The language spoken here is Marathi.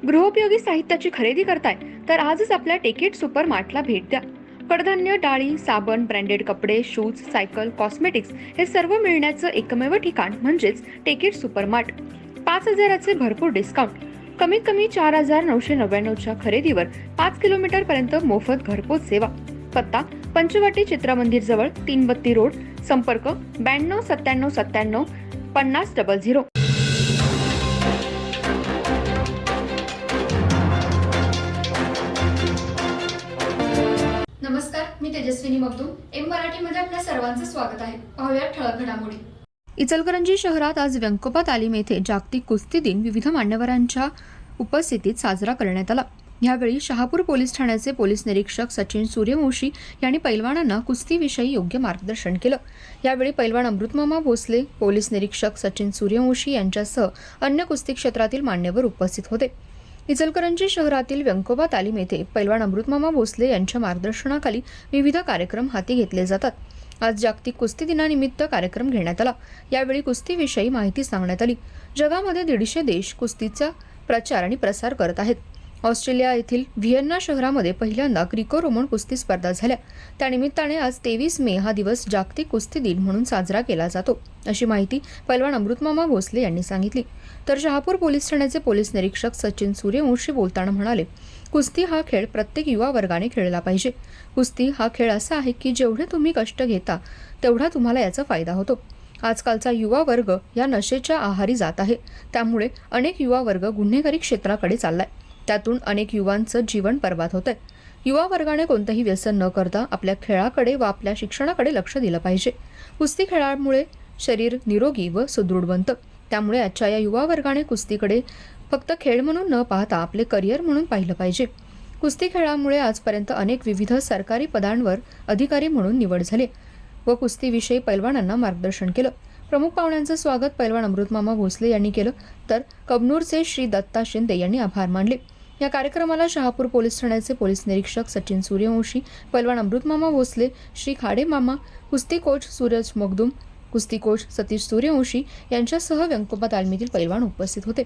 गृहोपयोगी साहित्याची खरेदी करताय तर आजच आपल्या टेकेट सुपर मार्टला भेट द्या. कडधान्य, डाळी, साबण, ब्रँडेड कपडे, शूज, सायकल, कॉस्मेटिक्स हे सर्व मिळण्याचं एकमेव ठिकाण म्हणजेच टेकेट सुपर मार्ट. 5,000चे भरपूर डिस्काउंट. कमीत कमी 4,999च्या खरेदीवर 5 किलोमीटर पर्यंत मोफत घरपोच सेवा. पत्ता पंचवटी चित्रमंदिर जवळ, 332 रोड. संपर्क 929797 5000. नमस्कार, मी तेजस्विनी मगदूम. एम मराठीमध्ये आपल्या सर्वांचं स्वागत आहे. पाहूया ठळक घडामोडी. इचलकरंजी शहरात आज व्यंकोबा तालीम येथे जागतिक कुस्ती दिन विविध मान्यवरांच्या उपस्थितीत साजरा करण्यात आला. यावेळी शहापूर पोलीस ठाण्याचे पोलीस निरीक्षक सचिन सूर्यवंशी यांनी पैलवानांना कुस्तीविषयी योग्य मार्गदर्शन केलं. यावेळी पैलवान अमृतमामा भोसले, पोलीस निरीक्षक सचिन सूर्यवंशी यांच्यासह अन्य कुस्ती क्षेत्रातील मान्यवर उपस्थित होते. इचलकरंजी शहरातील व्यंकोबा तालीम येथे पैलवान अमृतमामा भोसले यांच्या मार्गदर्शनाखाली विविध कार्यक्रम हाती घेतले जातात. आज जागतिक कुस्ती दिनानिमित्त कार्यक्रम घेण्यात आला. यावेळी कुस्तीविषयी माहिती सांगण्यात आली. जगामध्ये 150 देश कुस्तीचा प्रचार आणि प्रसार करत आहेत. ऑस्ट्रेलिया येथील व्हिएन्ना शहरामध्ये पहिल्यांदा ग्रीको रोमन कुस्ती स्पर्धा झाल्या. त्यानिमित्ताने आज 23 मे हा दिवस जागतिक कुस्ती दिन म्हणून साजरा केला जातो, अशी माहिती पैलवान अमृतमामा भोसले यांनी सांगितली. तर शहापूर पोलीस ठाण्याचे पोलीस निरीक्षक सचिन सूर्यवंशी बोलताना म्हणाले, कुस्ती हा खेळ प्रत्येक युवा वर्गाने खेळला पाहिजे. कुस्ती हा खेळ असा आहे की जेवढे तुम्ही कष्ट घेता तेवढा तुम्हाला याचा फायदा होतो. आजकालचा युवा वर्ग या नशेच्या आहारी जात आहे. त्यामुळे अनेक युवा वर्ग गुन्हेगारी क्षेत्राकडे चाललाय. त्यातून अनेक युवांचं जीवन बर्बाद होतंय. युवा वर्गाने कोणतंही व्यसन न करता आपल्या खेळाकडे व आपल्या शिक्षणाकडे लक्ष दिलं पाहिजे. कुस्ती खेळामुळे शरीर निरोगी व सुदृढ बनतं. त्यामुळे आजच्या या युवा वर्गाने कुस्तीकडे फक्त खेळ म्हणून न पाहता आपले करिअर म्हणून पाहिलं पाहिजे. कुस्ती खेळामुळे आजपर्यंत अनेक विविध सरकारी पदांवर अधिकारी म्हणून निवड झाली व कुस्तीविषयी पैलवानांना मार्गदर्शन केलं. प्रमुख पाहुण्यांचं स्वागत पैलवान अमृतमामा भोसले यांनी केलं, तर कबनूरचे श्री दत्ता शिंदे यांनी आभार मानले. या कार्यक्रमाला शहापूर पोलीस ठाण्याचे पोलीस निरीक्षक सचिन सूर्यवंशी, पैलवान अमृतमामा भोसले, श्री खाडे मामा, कुस्ती कोच सूरज मगदूम, कुस्ती कोच सतीश सूर्यवंशी यांच्यासह व्यंकोबा तालमीतील पैलवान उपस्थित होते.